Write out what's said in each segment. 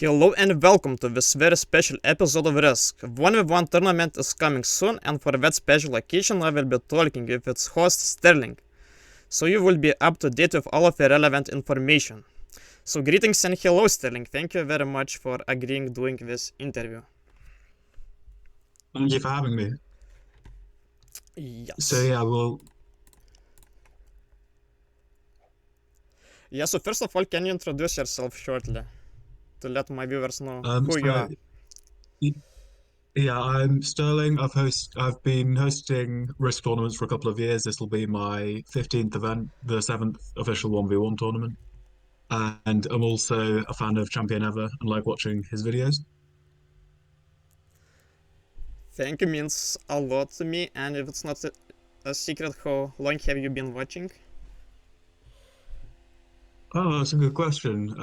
Hello and welcome to this very special episode of Risk. 1v1 tournament is coming soon, and for that special occasion I will be talking with its host Sterling. So you will be up to date with all of the relevant information. So greetings and hello Sterling, thank you very much for agreeing doing this interview. Thank you for having me. Yes. So first of all, can you introduce yourself shortly to let my viewers know who you are? I'm Sterling. I've been hosting Risk tournaments for a couple of years. This will be my 15th event, the 7th official 1v1 tournament. And I'm also a fan of Champion Ever and like watching his videos. Thank you means a lot to me, and if it's not a secret, how long have you been watching? Oh, that's a good question.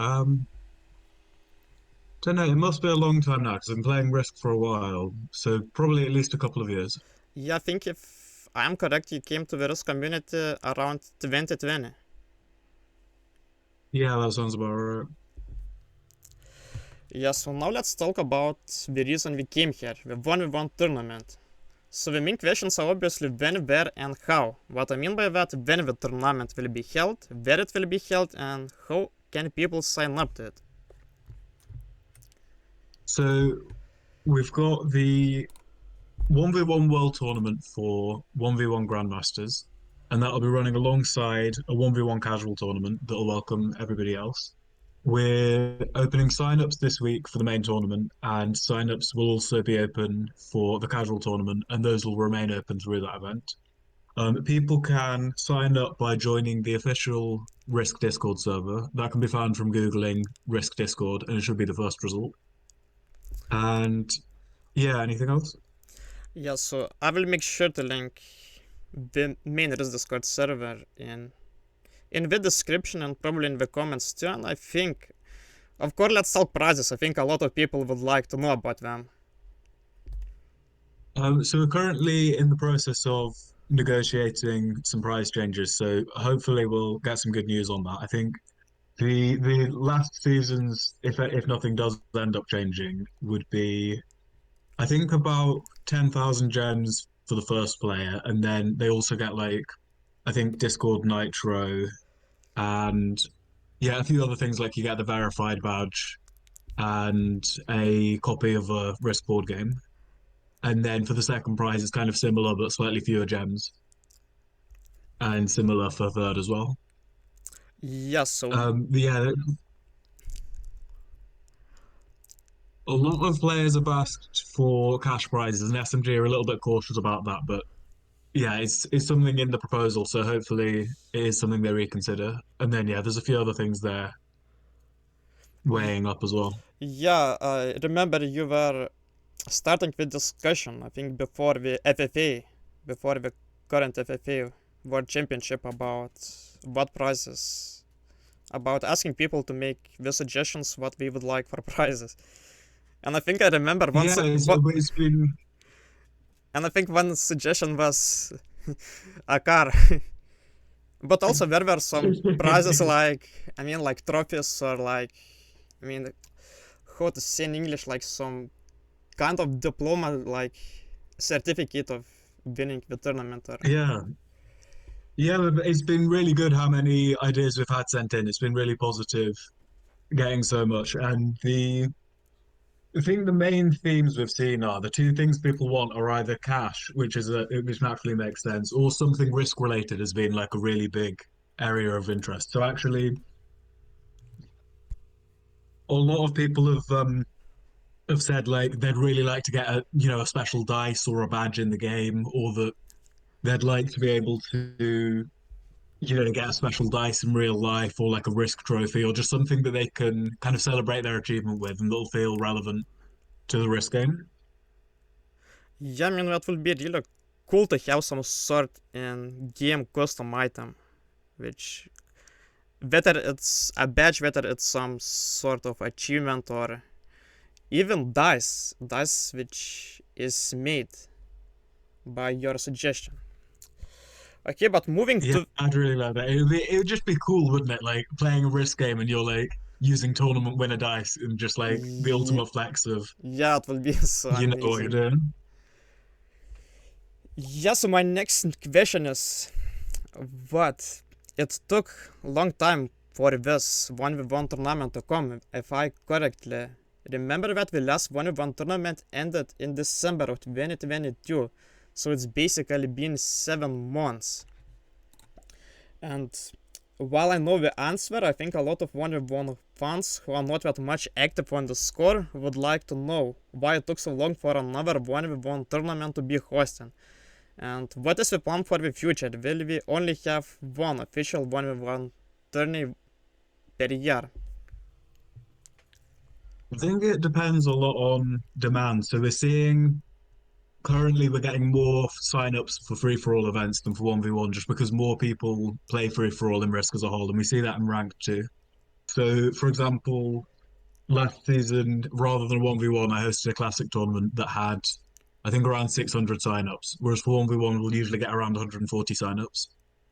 Don't know, it must be a long time now because I've been playing Risk for a while. So probably at least a couple of years. Yeah, I think if I'm correct, you came to the Risk community around 2020. Yeah, that sounds about right. Yeah, so now let's talk about the reason we came here, the 1v1 tournament. So the main questions are obviously when, where, and how. What I mean by that, when the tournament will be held, where it will be held, and how can people sign up to it. So we've got the 1v1 World Tournament for 1v1 Grandmasters, and that'll be running alongside a 1v1 casual tournament that'll welcome everybody else. We're opening sign-ups this week for the main tournament, and sign-ups will also be open for the casual tournament, and those will remain open through that event. People can sign up by joining the official Risk Discord server. That can be found from Googling Risk Discord, and it should be the first result. And yeah, anything else? Yeah, so I will make sure to link the main Risk Discord server in the description and probably in the comments too. And I think, of course, let's talk prizes. I think a lot of people would like to know about them. So we're currently in the process of negotiating some price changes. So hopefully we'll get some good news on that. I think the last seasons, if nothing does end up changing, would be I think about 10,000 gems for the first player, and then they also get like I think Discord Nitro and yeah, a few other things like you get the verified badge and a copy of a Risk board game. And then for the second prize, it's kind of similar but slightly fewer gems, and similar for third as well. Yeah, so Yeah, a lot of players have asked for cash prizes, and SMG are a little bit cautious about that. But yeah, it's something in the proposal, so hopefully it is something they reconsider. And then yeah, there's a few other things there weighing up as well. yeah, I remember you were starting with discussion, I think before the FFA, before the current FFA World Championship, about what prizes, about asking people to make the suggestions what we would like for prizes. And I think I remember Yeah, it's been and I think one suggestion was a car. But also there were some prizes like, I mean, like trophies or like, I mean, how to say in English, like some kind of diploma, like certificate of winning the tournament. Or yeah. Yeah, but it's been really good how many ideas we've had sent in. It's been really positive getting so much. And I think the main themes we've seen are the two things people want are either cash, which naturally makes sense, or something risk related has been like a really big area of interest. So actually, a lot of people have said like they'd really like to get a special dice or a badge in the game, or that they'd like to be able to get a special dice in real life or like a risk trophy or just something that they can kind of celebrate their achievement with and that'll feel relevant to the risk game. yeah, I mean, that would be really cool to have some sort in game custom item, which whether it's a badge, whether it's some sort of achievement or even dice which is made by your suggestion. Okay, but moving Yeah, to I'd really love that. It would just be cool, wouldn't it? Like playing a risk game and you're like using tournament winner dice and just like the Ye- ultimate flex of yeah, it will be so you know what you're amazing. doing. Yeah, so my next question is, what? It took a long time for this 1v1 tournament to come, if I correctly remember that the last 1v1 tournament ended in December of 2022, so it's basically been 7 months. And while I know the answer, I think a lot of 1v1 fans who are not that much active on the score would like to know why it took so long for another 1v1 tournament to be hosted. And what is the plan for the future? Will we only have one official 1v1 tourney per year? I think it depends a lot on demand. So we're seeing currently we're getting more sign-ups for free-for-all events than for 1v1 just because more people play free-for-all in Risk as a whole, and we see that in ranked too. So for example, last season, rather than 1v1, I hosted a classic tournament that had I think around 600 sign-ups, whereas for 1v1 we'll usually get around 140 sign-ups.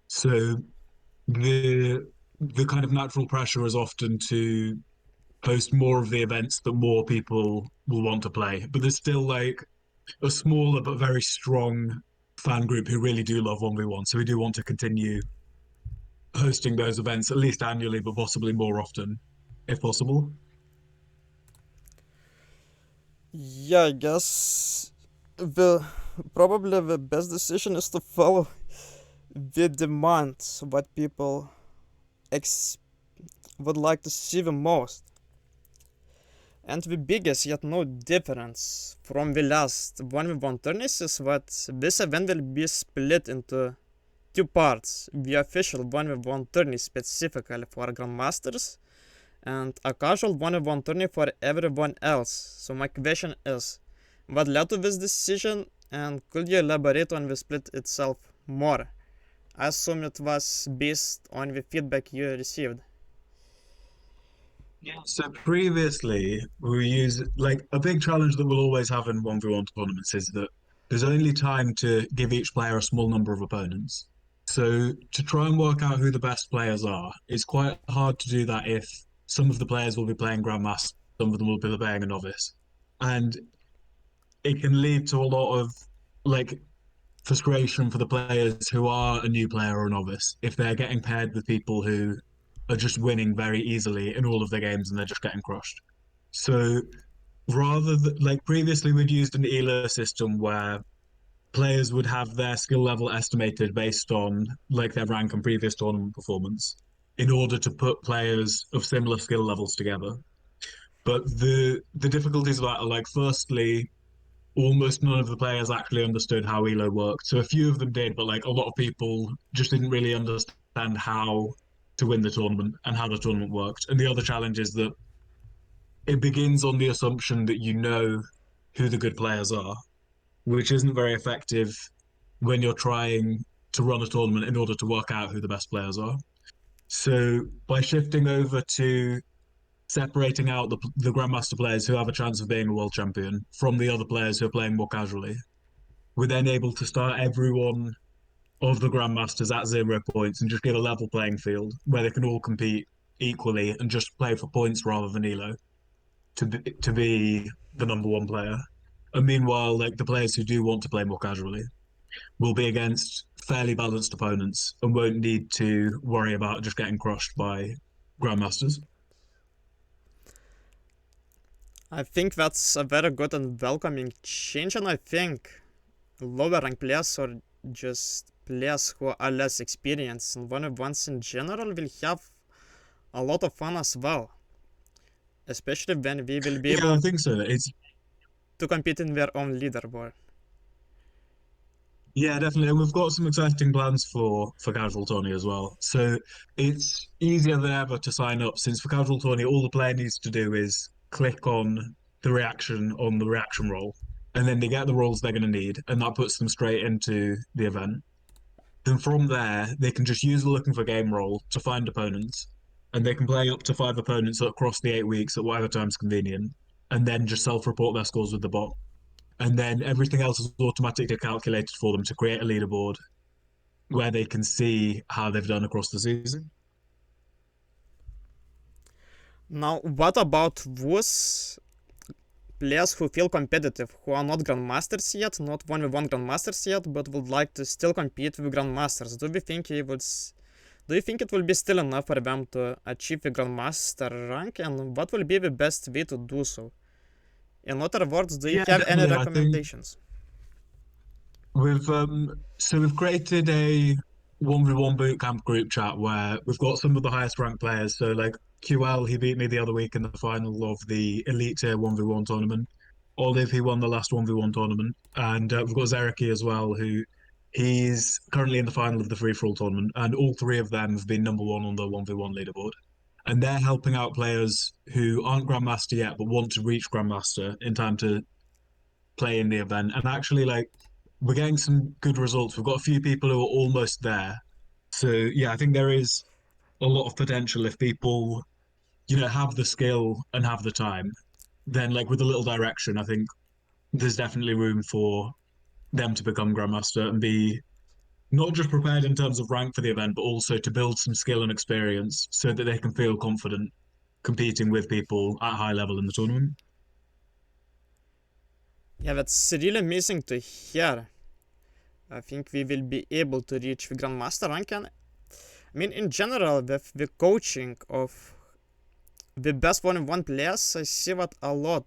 So the the kind of natural pressure is often to host more of the events that more people will want to play. But there's still like a smaller but very strong fan group who really do love 1v1. So we do want to continue hosting those events at least annually, but possibly more often if possible. Yeah, I guess the probably the best decision is to follow the demands what people ex- would like to see the most. And the biggest yet no difference from the last 1v1 tourneys is that this event will be split into two parts: the official 1v1 tourney specifically for Grandmasters and a casual 1v1 tourney for everyone else. So my question is, what led to this decision, and could you elaborate on the split itself more? I assume it was based on the feedback you received. Yeah. So previously, we use like a big challenge that we'll always have in 1v1 tournaments is that there's only time to give each player a small number of opponents. So to try and work out who the best players are, it's quite hard to do that if some of the players will be playing Grandmaster, some of them will be playing a novice. And it can lead to a lot of like frustration for the players who are a new player or a novice if they're getting paired with people who are just winning very easily in all of their games and they're just getting crushed. So like previously, we'd used an ELO system where players would have their skill level estimated based on like their rank and previous tournament performance in order to put players of similar skill levels together. But the difficulties of that are like, firstly, almost none of the players actually understood how ELO worked. So a few of them did, but like a lot of people just didn't really understand how to win the tournament and how the tournament worked. And the other challenge is that it begins on the assumption that you know who the good players are, which isn't very effective when you're trying to run a tournament in order to work out who the best players are. So by shifting over to separating out the Grandmaster players who have a chance of being a world champion from the other players who are playing more casually, we're then able to start everyone of the Grandmasters at 0 points and just get a level playing field where they can all compete equally and just play for points rather than elo to be the number one player. And meanwhile, like the players who do want to play more casually will be against fairly balanced opponents and won't need to worry about just getting crushed by Grandmasters. I think that's a very good and welcoming change, and I think lower rank players or just players who are less experienced and 1v1s in general will have a lot of fun as well, especially when we will be Yeah, I able think so. It's to compete in their own leaderboard. Yeah, definitely. And we've got some exciting plans for Casual Tourney as well. So it's easier than ever to sign up since for Casual Tourney, all the player needs to do is click on the reaction roll, and then they get the rolls they're going to need, and that puts them straight into the event. Then from there, they can just use the looking for game roll to find opponents, and they can play up to 5 opponents across the 8 weeks at whatever time's convenient, and then just self-report their scores with the bot, and then everything else is automatically calculated for them to create a leaderboard where they can see how they've done across the season. Now, what about those players who feel competitive, who are not grandmasters yet, not 1v1 grandmasters yet, but would like to still compete with grandmasters? Do you think it will be still enough for them to achieve the grandmaster rank, and what will be the best way to do so? In other words, do you Yeah, have any definitely. I think recommendations? we've created a 1v1 bootcamp group chat where we've got some of the highest ranked players. So like QL, he beat me the other week in the final of the Elite Tier 1v1 tournament. Olive, he won the last 1v1 tournament. And we've got Zeraki as well, who he's currently in the final of the free-for-all tournament. And all three of them have been number one on the 1v1 leaderboard. And they're helping out players who aren't Grandmaster yet, but want to reach Grandmaster in time to play in the event. And actually, like, we're getting some good results. We've got a few people who are almost there. So yeah, I think there is a lot of potential if people, have the skill and have the time. Then, like with a little direction, I think there's definitely room for them to become Grandmaster and be not just prepared in terms of rank for the event, but also to build some skill and experience so that they can feel confident competing with people at high level in the tournament. Yeah, that's really amazing to hear. I think we will be able to reach the grandmaster rank, and I mean, in general, with the coaching of the best 1v1 players, I see that a lot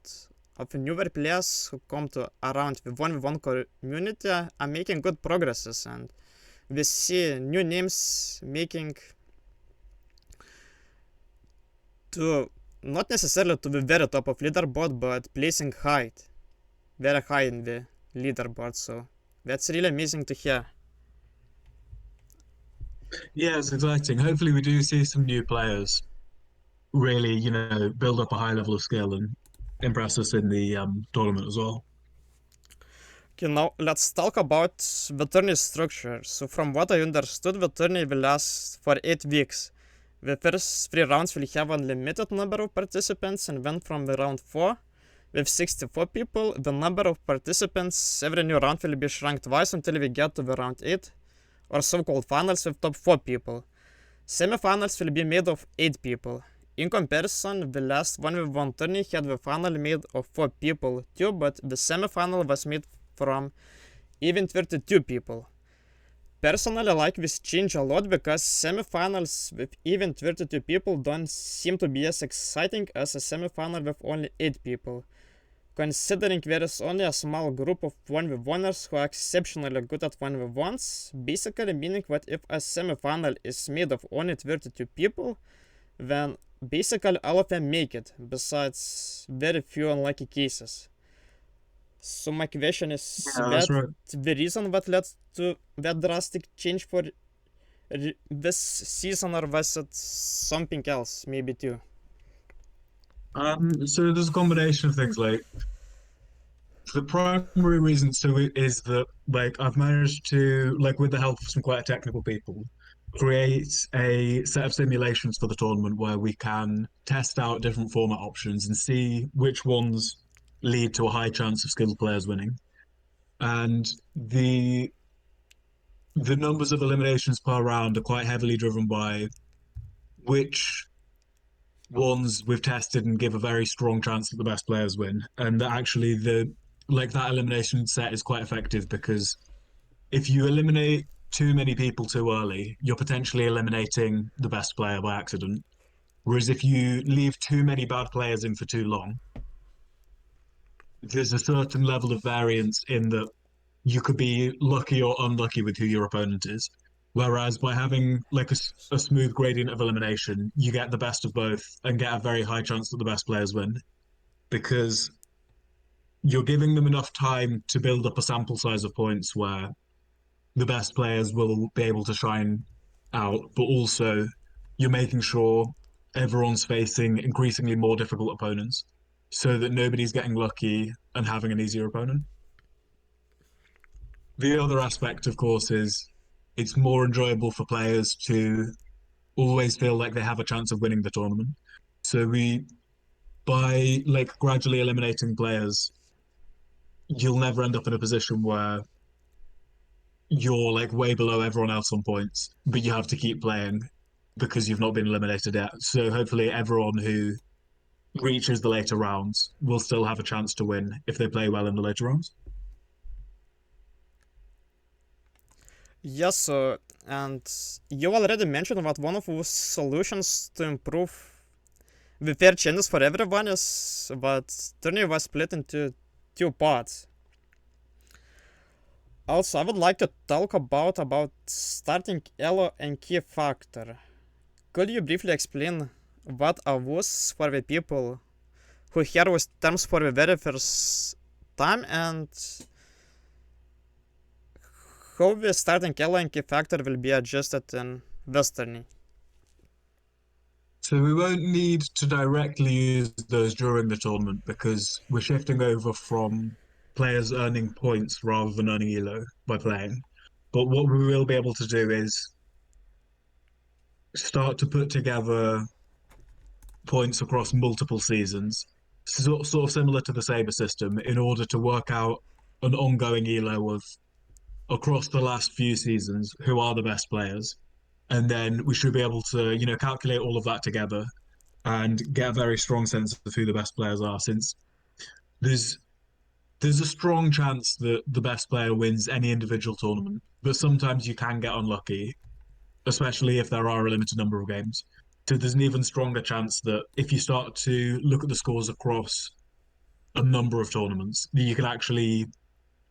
of newer players who come to around the 1v1 community are making good progresses, and we see new names making to not necessarily to the very top of leaderboard, but placing very high in the leaderboard. So that's really amazing to hear. Yeah, it's exciting. Hopefully, we do see some new players really, build up a high level of skill and impress us in the tournament as well. Okay, now let's talk about the tourney structure. So from what I understood, the tourney will last for 8 weeks. The first 3 rounds will have a limited number of participants, and then from the round 4, with 64 people, the number of participants every new round will be shrunk twice until we get to the round 8, or so-called finals with top 4 people. Semifinals will be made of 8 people. In comparison, the last 1v1 tourney had the final made of 4 people too, but the semifinal was made from even 32 people. Personally, I like this change a lot because semifinals with even 32 people don't seem to be as exciting as a semifinal with only 8 people. Considering there is only a small group of 1v1ers who are exceptionally good at 1v1s, basically meaning that if a semifinal is made of only 32 people, then basically all of them make it, besides very few unlucky cases. So my question is Yeah, that's that right. the reason that led to that drastic change for this season, or was it something else maybe too? So there's a combination of things. Like the primary reason is that like I've managed to like with the help of some quite technical people create a set of simulations for the tournament where we can test out different format options and see which ones lead to a high chance of skilled players winning. And the numbers of eliminations per round are quite heavily driven by which ones we've tested and give a very strong chance that the best players win. And that actually the like that elimination set is quite effective because if you eliminate too many people too early, you're potentially eliminating the best player by accident. Whereas if you leave too many bad players in for too long, there's a certain level of variance in that you could be lucky or unlucky with who your opponent is. Whereas by having like a smooth gradient of elimination, you get the best of both and get a very high chance that the best players win because you're giving them enough time to build up a sample size of points where the best players will be able to shine out, but also you're making sure everyone's facing increasingly more difficult opponents so that nobody's getting lucky and having an easier opponent. The other aspect, of course, is it's more enjoyable for players to always feel like they have a chance of winning the tournament. So by like gradually eliminating players, you'll never end up in a position where you're like way below everyone else on points, but you have to keep playing because you've not been eliminated yet. So hopefully everyone who reaches the later rounds will still have a chance to win if they play well in the later rounds. Yes, so, and you already mentioned that one of the solutions to improve the fair chances for everyone is that tourney was split into two parts. Also, I would like to talk about starting elo and key factor. Could you briefly explain what are those for the people who hear those terms for the very first time, and how the starting elo and key factor will be adjusted in this tourney? So we won't need to directly use those during the tournament because we're shifting over from players earning points rather than earning elo by playing. But what we will be able to do is start to put together points across multiple seasons, sort of similar to the Saber system, in order to work out an ongoing elo of across the last few seasons who are the best players. And then we should be able to, calculate all of that together and get a very strong sense of who the best players are, since there's there's a strong chance that the best player wins any individual tournament, but sometimes you can get unlucky, especially if there are a limited number of games. So there's an even stronger chance that if you start to look at the scores across a number of tournaments, you can actually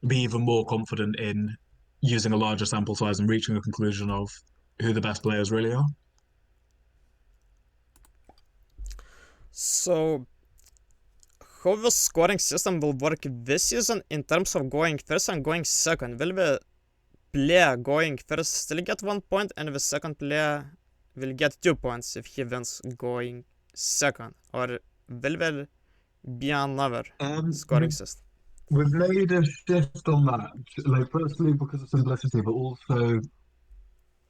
be even more confident in using a larger sample size and reaching a conclusion of who the best players really are. So, how the scoring system will work this season in terms of going first and going second? Will the player going first still get 1 point, and the second player will get 2 points if he wins going second? Or will there be another scoring system? We've made a shift on that, like firstly because of simplicity, but also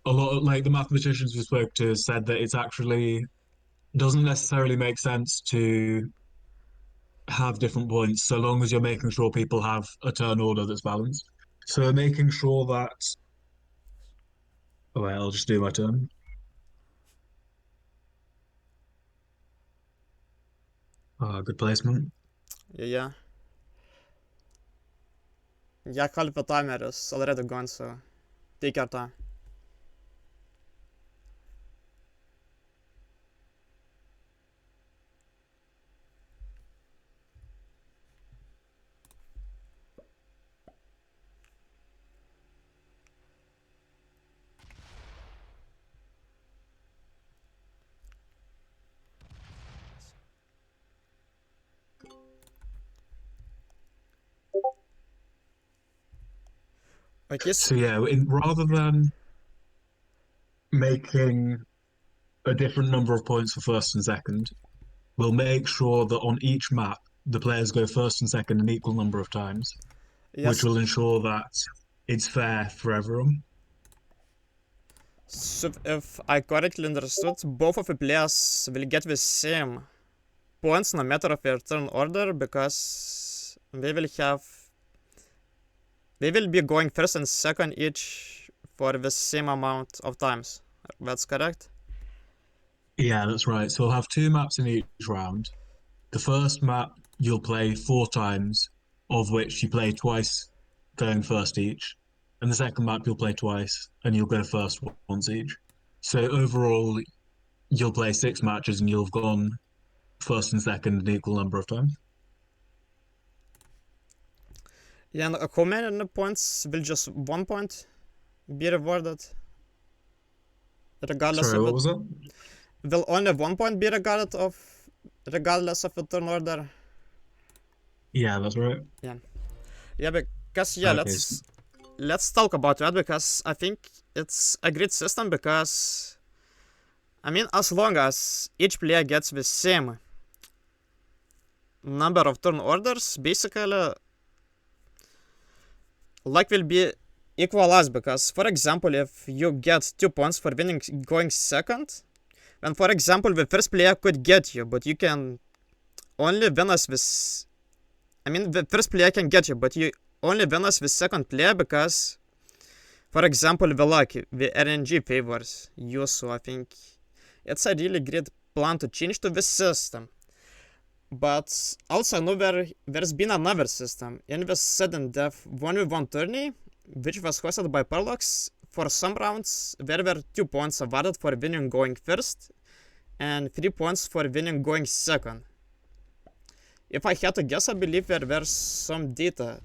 a lot of like the mathematicians we spoke to said that it's actually doesn't necessarily make sense to have different points so long as you're making sure people have a turn order that's balanced. So making sure that oh wait, I'll just do my turn. Good placement. Yeah. Yeah, half the timer is already gone, so take your time. Okay, So yeah, rather than making a different number of points for first and second, we'll make sure that on each map the players go first and second an equal number of times, which yes. will ensure that it's fair for everyone. So if I correctly understood, both of the players will get the same points no matter of their turn order, because they will be going first and second each for the same amount of times. That's correct? Yeah, that's right. So we'll have two maps in each round. The first map you'll play 4 times, of which you play twice going first each. And the second map you'll play twice and you'll go first once each. So overall, you'll play 6 matches and you'll have gone first and second an equal number of times. Yeah, and how many points will just 1 point be rewarded? Regardless Sorry, of what it. was that? Will only 1 point be regardless of the turn order? Yeah, that's right. Yeah. Yeah, because Okay. let's talk about that, because I think it's a great system, because I mean, as long as each player gets the same number of turn orders, basically luck will be equalized, because for example, if you get 2 points for winning going second, then for example the first player could get you, but you can only win as this. I mean, the first player can get you, but you only win as the second player, because for example the luck, the RNG favors you. So I think it's a really great plan to change to this system. But also I know there's been another system in the sudden death 1v1 tourney, which was hosted by Parallax. For some rounds, there were 2 points awarded for winning going first, and 3 points for winning going second. If I had to guess, I believe there were some data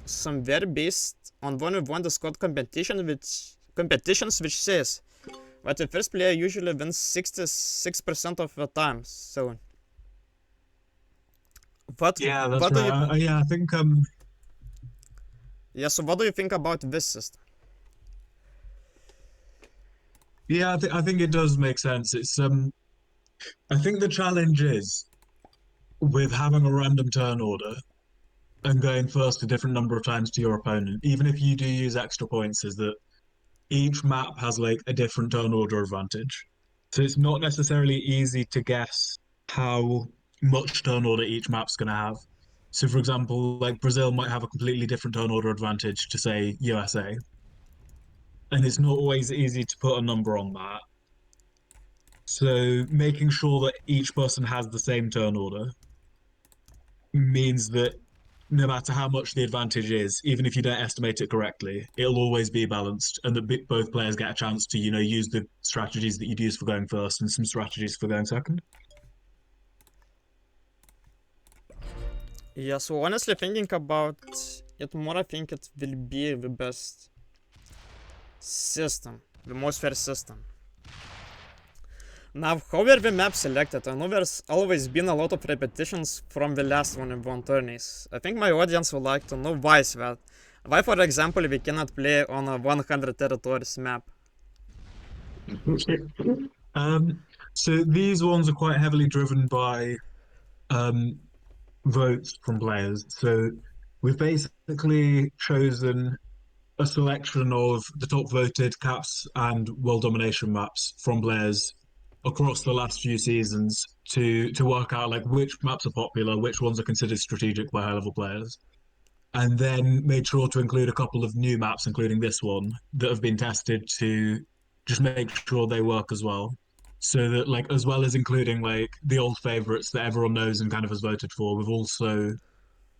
somewhere based on 1v1 Discord competitions which says that the first player usually wins 66% of the time. So Yeah, that's what do you right. Yeah, I think so what do you think about this system? yeah, I think it does make sense. It's I think the challenge is with having a random turn order and going first a different number of times to your opponent, even if you do use extra points, is that each map has like a different turn order advantage. So it's not necessarily easy to guess how much turn order each map's going to have. So, for example, like Brazil might have a completely different turn order advantage to, say, USA. And it's not always easy to put a number on that. So, making sure that each person has the same turn order means that no matter how much the advantage is, even if you don't estimate it correctly, it'll always be balanced, and that both players get a chance to, use the strategies that you'd use for going first and some strategies for going second. Yeah, so honestly thinking about it more, I think it will be the best system, the most fair system. Now, how were the maps selected? I know there's always been a lot of repetitions from the last 1v1 tourneys. I think my audience would like to know why is that. Why, for example, we cannot play on a 100 territories map? Um, so these ones are quite heavily driven by um, votes from players. So we've basically chosen a selection of the top voted caps and world domination maps from players across the last few seasons to work out like which maps are popular, which ones are considered strategic by high level players, and then made sure to include a couple of new maps, including this one, that have been tested to just make sure they work as well. So that like as well as including like the old favorites that everyone knows and kind of has voted for, we've also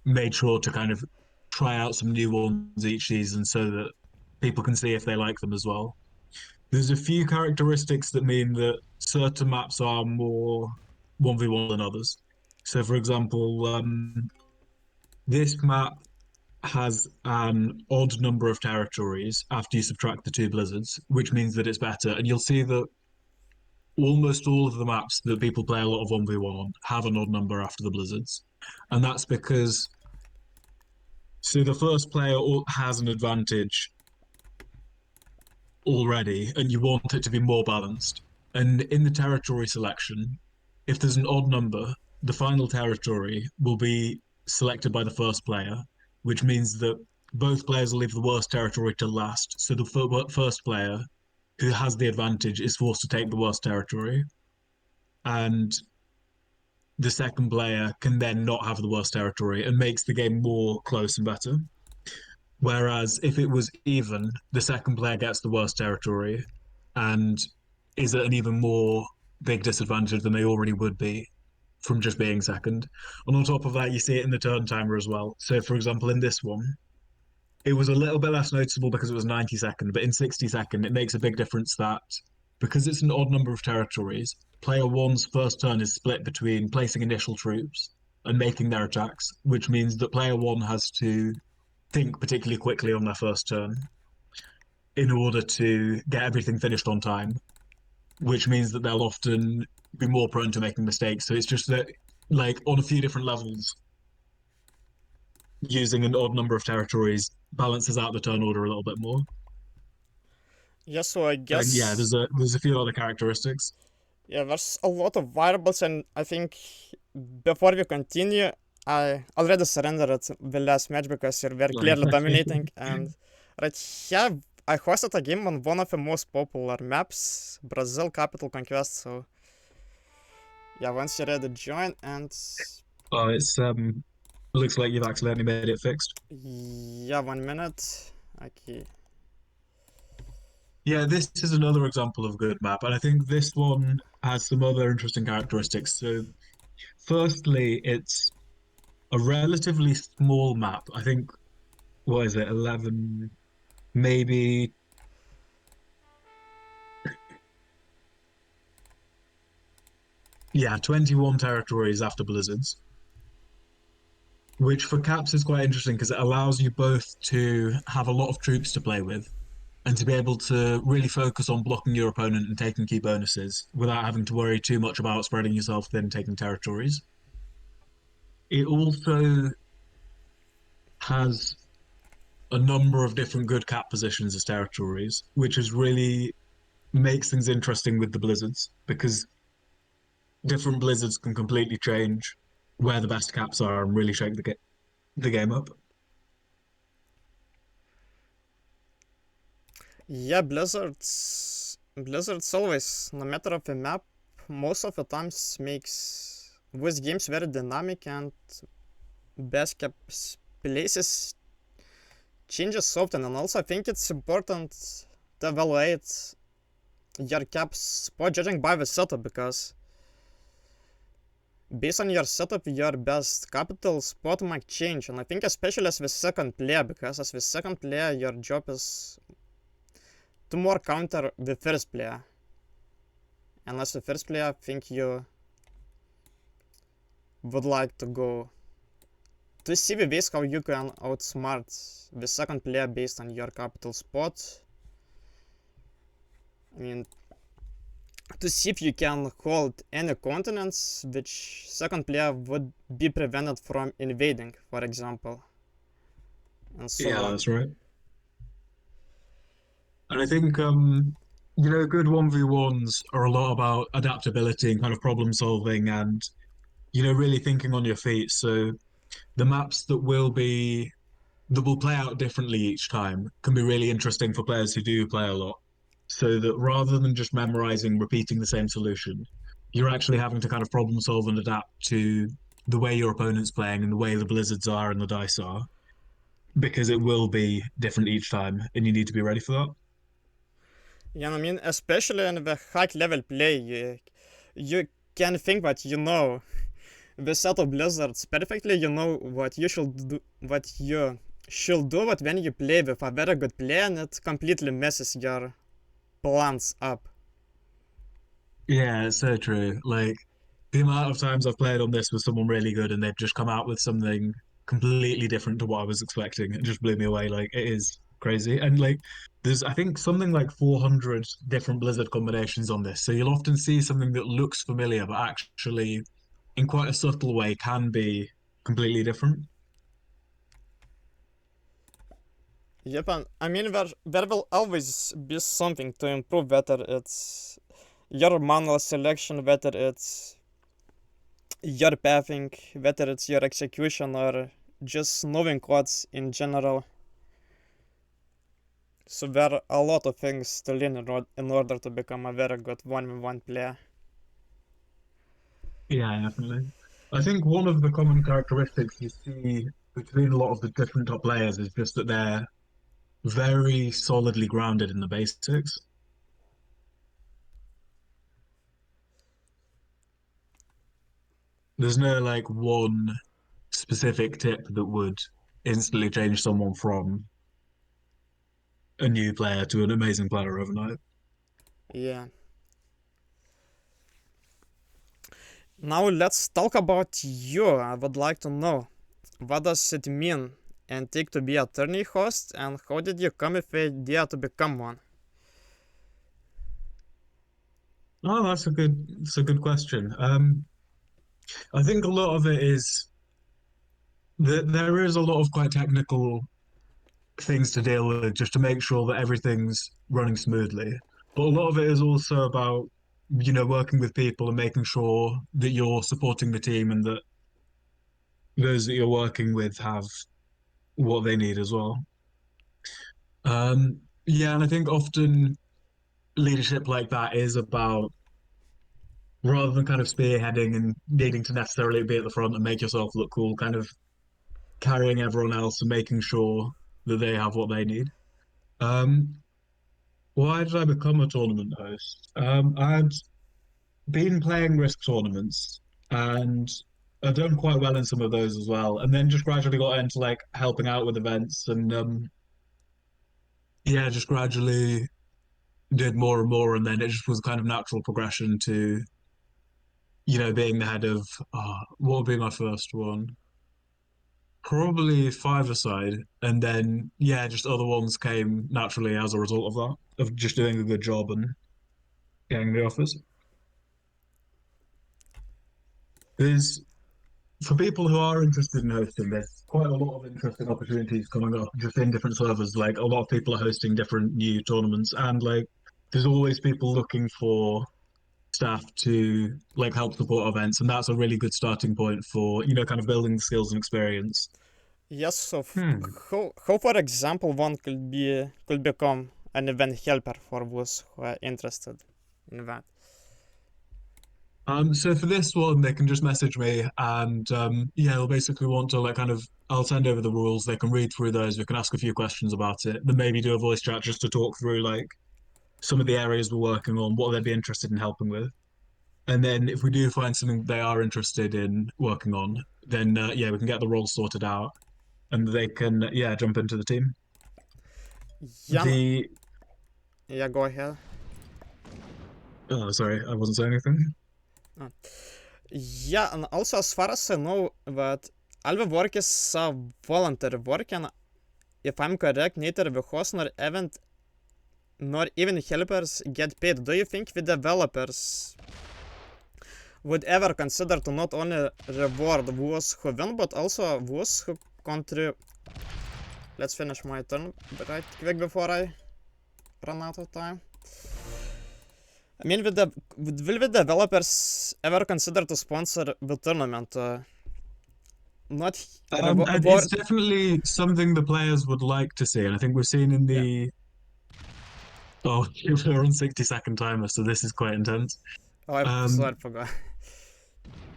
made sure to kind of try out some new ones each season so that people can see if they like them as well. There's a few characteristics that mean that certain maps are more 1v1 than others. So, for example, this map has an odd number of territories after you subtract the two blizzards, which means that it's better. And you'll see that almost all of the maps that people play a lot of 1v1 on have an odd number after the blizzards. And that's because so the first player has an advantage already, and you want it to be more balanced. And in the territory selection, if there's an odd number, the final territory will be selected by the first player, which means that both players will leave the worst territory to last. So the first player who has the advantage is forced to take the worst territory, and the second player can then not have the worst territory and makes the game more close and better. Whereas if it was even, the second player gets the worst territory and is at an even more big disadvantage than they already would be from just being second. And on top of that, you see it in the turn timer as well. So, for example, in this one, it was a little bit less noticeable because it was 90 second, but in 60 second, it makes a big difference that because it's an odd number of territories, player one's first turn is split between placing initial troops and making their attacks, which means that player one has to think particularly quickly on their first turn in order to get everything finished on time, which means that they'll often be more prone to making mistakes. So it's just that, like, on a few different levels, using an odd number of territories balances out the turn order a little bit more. Yeah, so I And yeah, guess there's a few other characteristics. yeah, there's a lot of variables, and I think before we continue, I already surrendered the last match because you're very clearly dominating. And right here, I hosted a game on one of the most popular maps, Brazil Capital Conquest. So yeah, once you're ready, join. And Oh, it's looks like you've accidentally made it fixed. yeah, 1 minute. Okay. Yeah, this is another example of a good map, and I think this one has some other interesting characteristics. So firstly, it's a relatively small map. I think, what is it, 11, maybe, yeah, 21 territories after blizzards, which for caps is quite interesting because it allows you both to have a lot of troops to play with and to be able to really focus on blocking your opponent and taking key bonuses without having to worry too much about spreading yourself thin, taking territories. It also has a number of different good cap positions as territories, which is really makes things interesting with the blizzards because different blizzards can completely change where the best caps are and really shake the game up. Yeah, Blizzard's always, no matter of the map, most of the times makes these games very dynamic and best kept places changes often. And also I think it's important to evaluate your cap spot judging by the setup, because based on your setup, your best capital spot might change. And I think especially as the second player, because as the second player, your job is to more counter the first player. And as the first player, I think you would like to go to see the ways how you can outsmart the second player based on your capital spot. I mean, to see if you can hold any continents which second player would be prevented from invading, for example, and so Yeah, on. that's right. And I think good 1v1s are a lot about adaptability and kind of problem solving and really thinking on your feet. So the maps that will play out differently each time can be really interesting for players who do play a lot. So that rather than just memorizing, repeating the same solution, you're actually having to kind of problem solve and adapt to the way your opponent's playing and the way the blizzards are and the dice are, because it will be different each time, and you need to be ready for that. Yeah, I mean, especially in the high level play, you can think that you know the set of blizzards perfectly. You know what you should do, but when you play with a very good player, and it completely messes your plans up. Yeah, it's so true. Like the amount of times I've played on this with someone really good and they've just come out with something completely different to what I was expecting. It just blew me away. Like it is crazy. And like there's I think something like 400 different Blizzard combinations on this. So you'll often see something that looks familiar, but actually in quite a subtle way can be completely different. Yep, and I mean, there will always be something to improve, whether it's your manual selection, whether it's your pathing, whether it's your execution, or just knowing quads in general. So there are a lot of things to learn in order to become a very good 1v1 player. Yeah, definitely. I think one of the common characteristics you see between a lot of the different top players is just that they're very solidly grounded in the basics. There's no like one specific tip that would instantly change someone from a new player to an amazing player overnight. Yeah. Now let's talk about you. I would like to know, what does it mean and take to be a tourney host, and how did you come with the idea to become one? Oh, that's a good question. I think a lot of it is that there is a lot of quite technical things to deal with just to make sure that everything's running smoothly. But a lot of it is also about, working with people and making sure that you're supporting the team and that those that you're working with have what they need as well. Yeah, and I think often leadership like that is about rather than kind of spearheading and needing to necessarily be at the front and make yourself look cool, kind of carrying everyone else and making sure that they have what they need. Um, why did I become a tournament host? I'd been playing Risk tournaments and I've done quite well in some of those as well, and then just gradually got into like helping out with events, and yeah, just gradually did more and more, and then it just was kind of natural progression to being the head of what would be my first one? Probably five-a-side, and then yeah, just other ones came naturally as a result of that, of just doing a good job and getting the offers. There's For people who are interested in hosting, there's quite a lot of interesting opportunities coming up just in different servers. Like a lot of people are hosting different new tournaments, and like there's always people looking for staff to like help support events, and that's a really good starting point for kind of building skills and experience. Yes, so Hmm. how for example one could become an event helper for those who are interested in that? So for this one, they can just message me, and yeah, they'll basically want to like kind of I'll send over the rules. They can read through those. We can ask a few questions about it. Then maybe do a voice chat just to talk through like some of the areas we're working on, what they'd be interested in helping with. And then if we do find something they are interested in working on, then yeah, we can get the roles sorted out, and they can yeah jump into the team. Yeah, The yeah, go ahead. Oh, sorry, I wasn't saying anything. Uh, yeah, and also as far as I know that all the work is voluntary work, and if I'm correct, neither the host nor event nor even helpers get paid. Do you think the developers would ever consider to not only reward those who win, but also those who contribute? Let's finish my turn right quick before I run out of time. I mean, will the developers ever consider to sponsor the tournament? Not And it's reward. definitely something the players would like to see, and I think we've seen in Yeah. the oh we're on 60-second timer, so this is quite intense. Oh, I sorry, Um, forgot.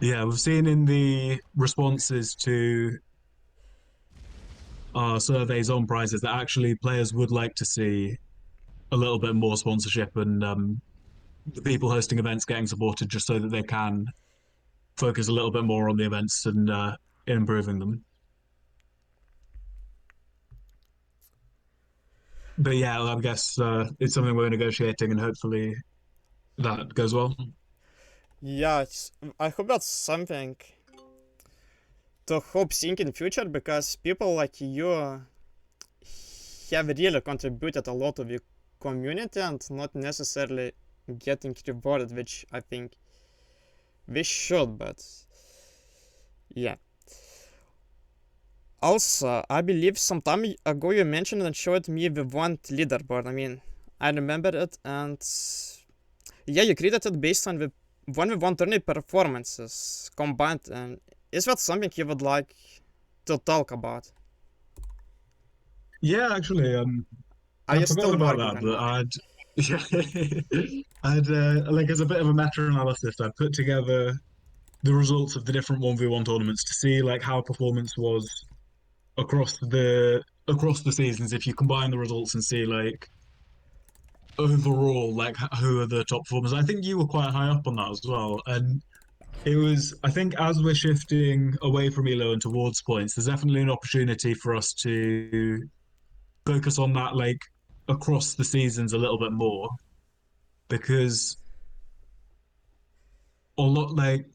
yeah, we've seen in the responses to our surveys on prizes that actually players would like to see a little bit more sponsorship and the people hosting events getting supported just so that they can focus a little bit more on the events and improving them. But yeah, I guess it's something we're negotiating, and hopefully that goes well. Yeah, I hope that's something to hope seeing in future, because people like you have really contributed a lot to the community and not necessarily getting rewarded, which I think we should, but yeah. Also, I believe some time ago you mentioned and showed me the one leaderboard. I mean, I remember it, and yeah, you created it based on the 1v1 Tourney performances combined. And is that something you would like to talk about? Yeah, actually, Are I you forgot still about working that, on but that? I'd like as a bit of a meta analysis, I put together the results of the different 1v1 tournaments to see like how performance was across the seasons if you combine the results and see like overall like who are the top performers. I think you were quite high up on that as well, and it was I think as we're shifting away from Elo and towards points, there's definitely an opportunity for us to focus on that like across the seasons a little bit more because a lot like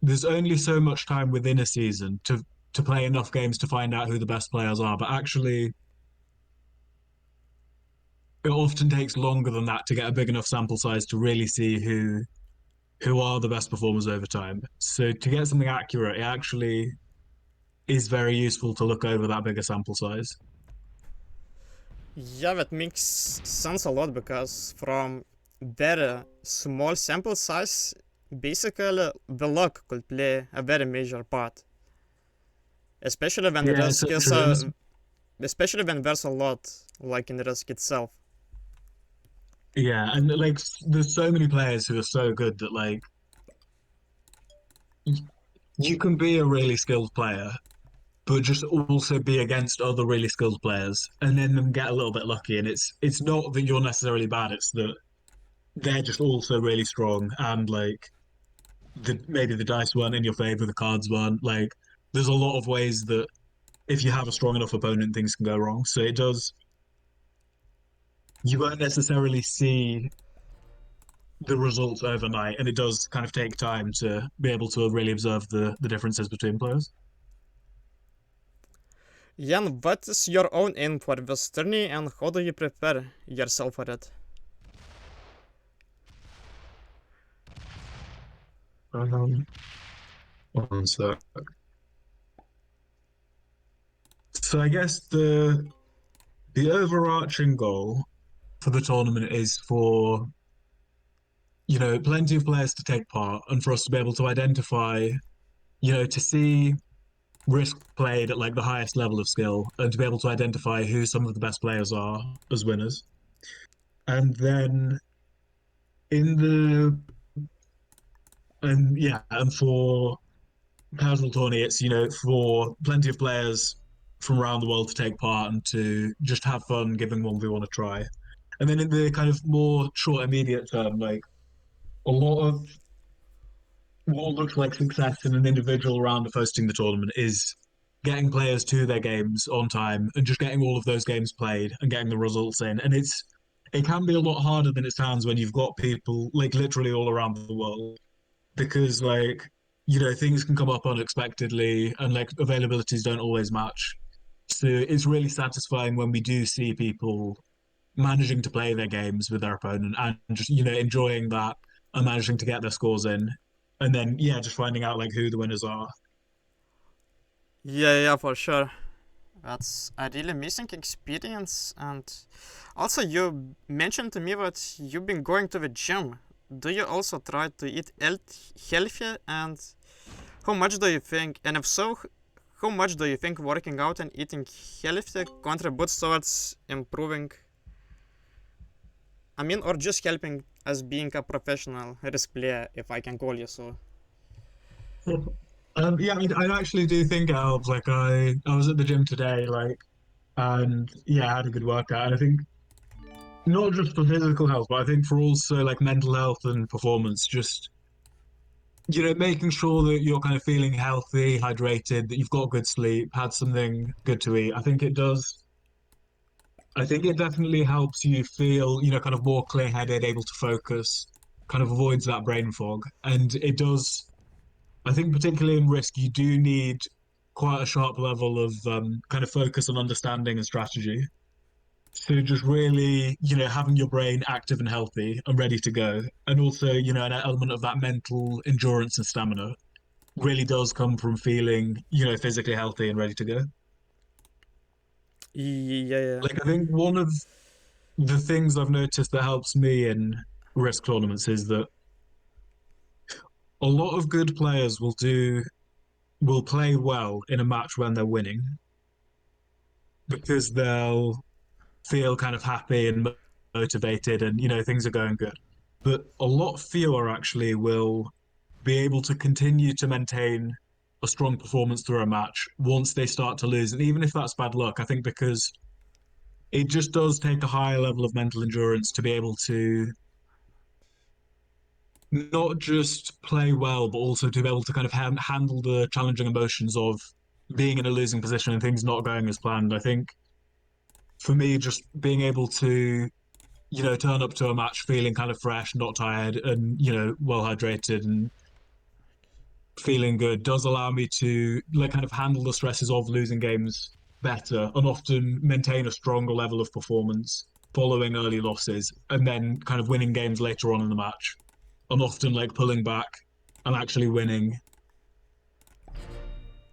there's only so much time within a season to play enough games to find out who the best players are, but actually it often takes longer than that to get a big enough sample size to really see who are the best performers over time. So to get something accurate, it actually is very useful to look over that bigger sample size. Yeah, that makes sense a lot, because from very small sample size, basically the luck could play a very major part. Especially when Yeah, it's risk so is true. a, especially when there's a lot, like in risk itself. Yeah, and like there's so many players who are so good that like you can be a really skilled player, but just also be against other really skilled players, and then them get a little bit lucky. And it's not that you're necessarily bad; it's that they're just also really strong, and like maybe the dice weren't in your favor, the cards weren't. Like there's a lot of ways that if you have a strong enough opponent, things can go wrong. So it does. You won't necessarily see the results overnight, and it does kind of take time to be able to really observe the differences between players. Jan, what is your own aim for this tourney and how do you prepare yourself for it? Um, One sec. So I guess the overarching goal for the tournament is for, plenty of players to take part and for us to be able to identify, to see risk played at like the highest level of skill and to be able to identify who some of the best players are as winners. And then in the and yeah, and for casual tourney, it's for plenty of players from around the world to take part and to just have fun giving 1v1 a try. And then in the kind of more short immediate term, like a lot of what looks like success in an individual round of hosting the tournament is getting players to their games on time and just getting all of those games played and getting the results in. And it can be a lot harder than it sounds when you've got people like literally all around the world because like things can come up unexpectedly and like availabilities don't always match. So it's really satisfying when we do see people managing to play their games with their opponent and just enjoying that and managing to get their scores in, and then yeah, just finding out like who the winners are. Yeah, for sure. That's a really amazing experience. And also, you mentioned to me that you've been going to the gym. Do you also try to eat healthy? And how much do you think, and if so, how much do you think working out and eating healthy contributes towards improving, or just helping as being a professional risk player, if I can call you so? Yeah, I actually do think it helps. Like I was at the gym today, like, and yeah, I had a good workout. And I think not just for physical health, but I think for also like mental health and performance, just making sure that you're kind of feeling healthy, hydrated, that you've got good sleep, had something good to eat. I think it definitely helps you feel, kind of more clear-headed, able to focus, kind of avoids that brain fog. And it does, I think particularly in risk, you do need quite a sharp level of kind of focus on understanding and strategy. So just really, having your brain active and healthy and ready to go. And also, an element of that mental endurance and stamina really does come from feeling, physically healthy and ready to go. Yeah. Like I think one of the things I've noticed that helps me in risk tournaments is that a lot of good players will play well in a match when they're winning because they'll feel kind of happy and motivated and things are going good. But a lot fewer actually will be able to continue to maintain a strong performance through a match once they start to lose. And even if that's bad luck, I think because it just does take a higher level of mental endurance to be able to not just play well, but also to be able to kind of handle the challenging emotions of being in a losing position and things not going as planned. I think for me, just being able to, turn up to a match feeling kind of fresh, not tired, and, well hydrated and feeling good does allow me to like kind of handle the stresses of losing games better and often maintain a stronger level of performance following early losses and then kind of winning games later on in the match and often like pulling back and actually winning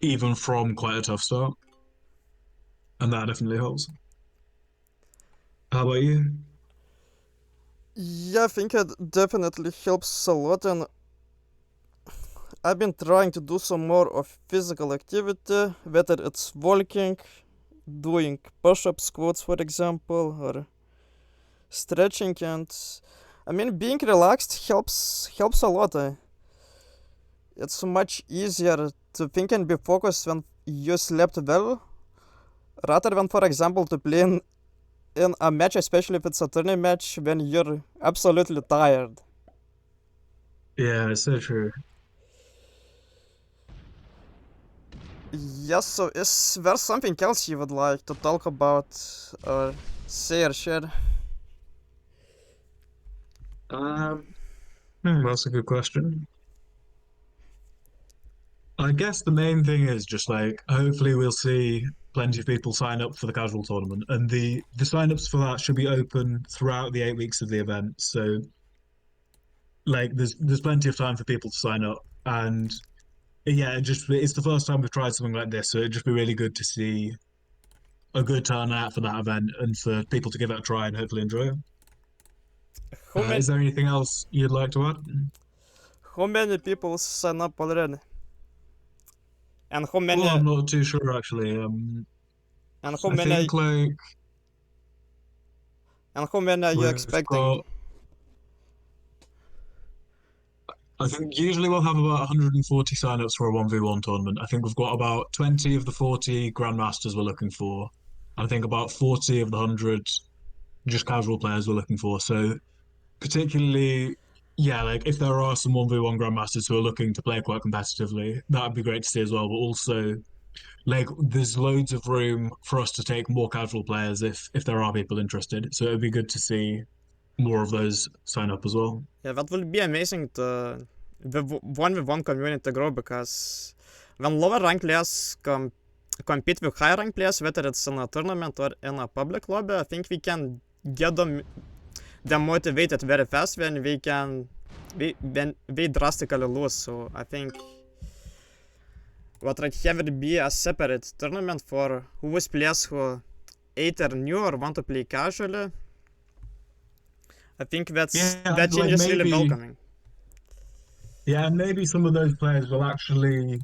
even from quite a tough start. And that definitely helps. How about you? Yeah, I think it definitely helps a lot, and I've been trying to do some more of physical activity, whether it's walking, doing push-up squats, for example, or stretching, and being relaxed helps a lot. It's much easier to think and be focused when you slept well, rather than, for example, to play in a match, especially if it's a tourney match, when you're absolutely tired. Yeah, it's so true. Yes, so is there something else you would like to talk about or say or share? Um, that's a good question. I guess the main thing is just like hopefully we'll see plenty of people sign up for the casual tournament, and the sign-ups for that should be open throughout the 8 weeks of the event. So like there's plenty of time for people to sign up, and yeah, it's the first time we've tried something like this, so it'd just be really good to see a good turnout for that event and for people to give it a try and hopefully enjoy it. How many Is there anything else you'd like to add? how many people sign up already? And how Well, many I'm not too sure actually. and how I many think like and how many are you we've expecting? got. I think usually we'll have about 140 signups for a 1v1 tournament. I think we've got about 20 of the 40 grandmasters we're looking for. I think about 40 of the 100 just casual players we're looking for. So particularly, yeah, like if there are some 1v1 grandmasters who are looking to play quite competitively, that'd be great to see as well. But also, like, there's loads of room for us to take more casual players if there are people interested. So it'd be good to see more of those sign up as well. Yeah, that will be amazing to the 1v1 community grow because when lower rank players compete with higher rank players, whether it's in a tournament or in a public lobby, I think we can get them motivated very fast when we drastically lose. So I think what right here will be a separate tournament for who is players who either new or want to play casually. I think Yeah, that change like is really maybe, welcoming. yeah, maybe some of those players will actually,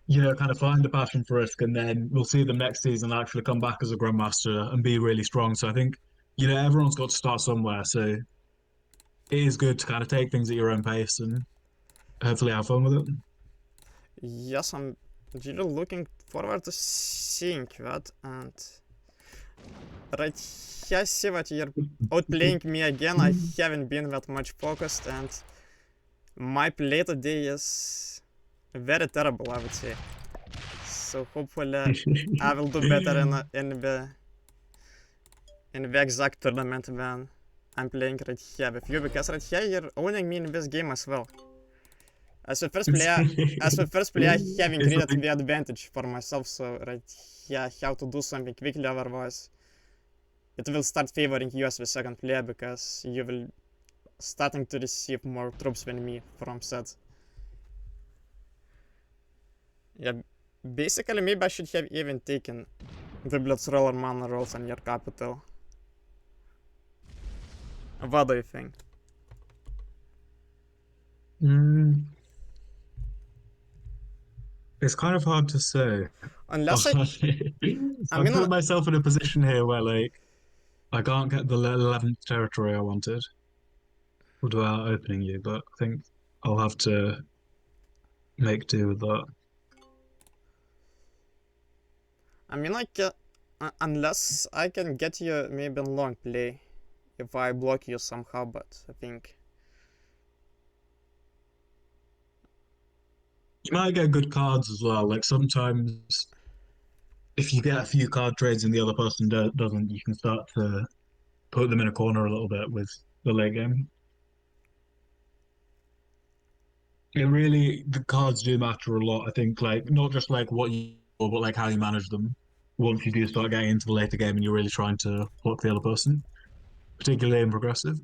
kind of find a passion for Risk, and then we'll see them next season actually come back as a grandmaster and be really strong. So I think, everyone's got to start somewhere. So it is good to kind of take things at your own pace and hopefully have fun with it. Yes, I'm really looking forward to seeing that. And right here, I see that you're outplaying me again. I haven't been that much focused, and my play today is very terrible, I would say. So hopefully, I will do better in the exact tournament when I'm playing right here with you, because right here you're owning me in this game as well. As the first player, having It's created like, the advantage for myself, so right here I have to do something quickly, otherwise it will start favoring you as the second player because you will starting to receive more troops than me from sets. Yeah, basically maybe I should have even taken the Blitz Roller mana rolls on your capital. What do you think? mm, it's kind of hard to say. Unless I I've mean, put myself in a position here where like I can't get the 11th territory I wanted without opening you, but I think I'll have to make do with that. like, unless I can get you maybe in long play if I block you somehow, but I think You might get good cards as well. Like sometimes if you get a few card trades and the other person doesn't, you can start to put them in a corner a little bit with the late game. The cards do matter a lot. I think like not just like what you do, but like how you manage them. Once you do start getting into the later game and you're really trying to block the other person, particularly in progressive.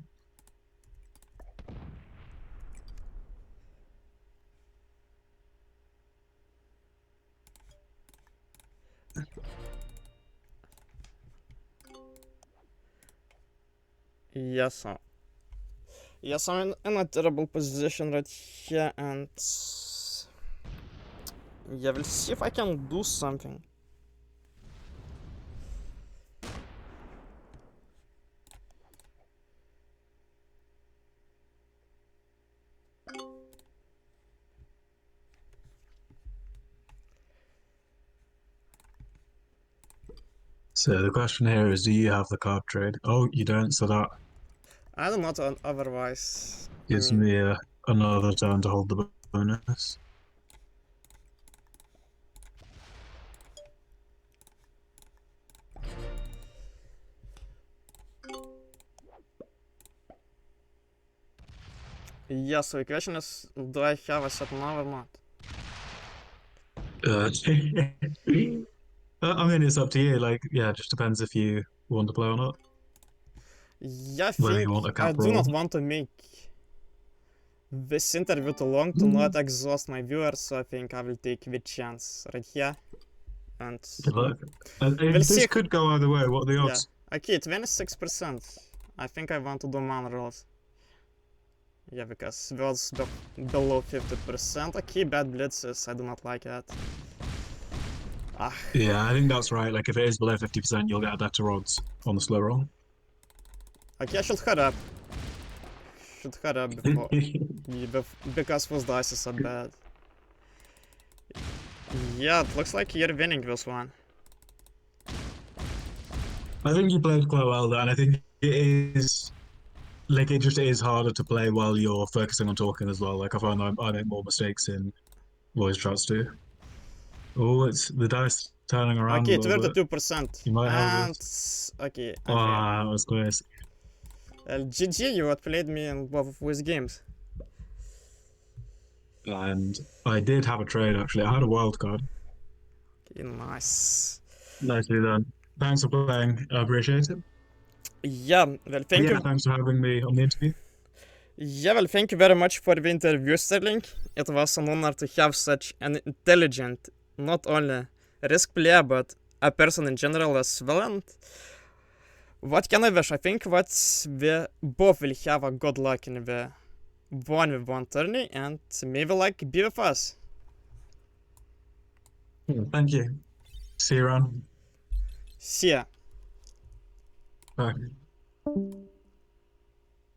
yes, yes, I'm in a terrible position right here, and yeah, we'll see if I can do something. So the question here is, do you have the card trade? Oh, you don't. So that I don't know otherwise. I gives mean, me another turn to hold the bonus. Yeah, so the question is, do I have a set now or not? I mean, it's up to you. Like, yeah, it just depends if you want to play or not. Yeah, I Whether you think want a I cap do not roll. want to make this interview too long to not exhaust my viewers, so I think I will take the chance right here. And Good luck. we'll see. This could go either way. What are the Yeah, odds? okay, 26%. I think I want to do man rolls. Yeah, because it was below 50%. Okay, bad blitzes, I do not like that. Ah, Yeah, I think that's right. Like, if it is below 50%, you'll get better odds on the slow roll. okay, I should head up. Should head up before. Because those dice are bad. Yeah, it looks like you're winning this one. I think you played quite well there, and I think it is like it just is harder to play while you're focusing on talking as well. Like I find I make more mistakes in voice chats too. Oh, it's the dice turning around a Okay, little bit. 22%. You might have And this. okay, Oh, I failed. that was close. GG, you outplayed me in both of these games. And I did have a trade actually. I had a wild card. Okay, nice. Nicely done. Thanks for playing. I appreciate it. Yeah, well, thank Yeah, you. thanks for having me on the interview. Yeah, well, thank you very much for the interview, Sterling. It was an honor to have such an intelligent, not only risk player, but a person in general as well. And what can I wish? I think that we both will have a good luck in the 1v1 tourney, and maybe like be with us. Thank you. See you around. See ya. Bye.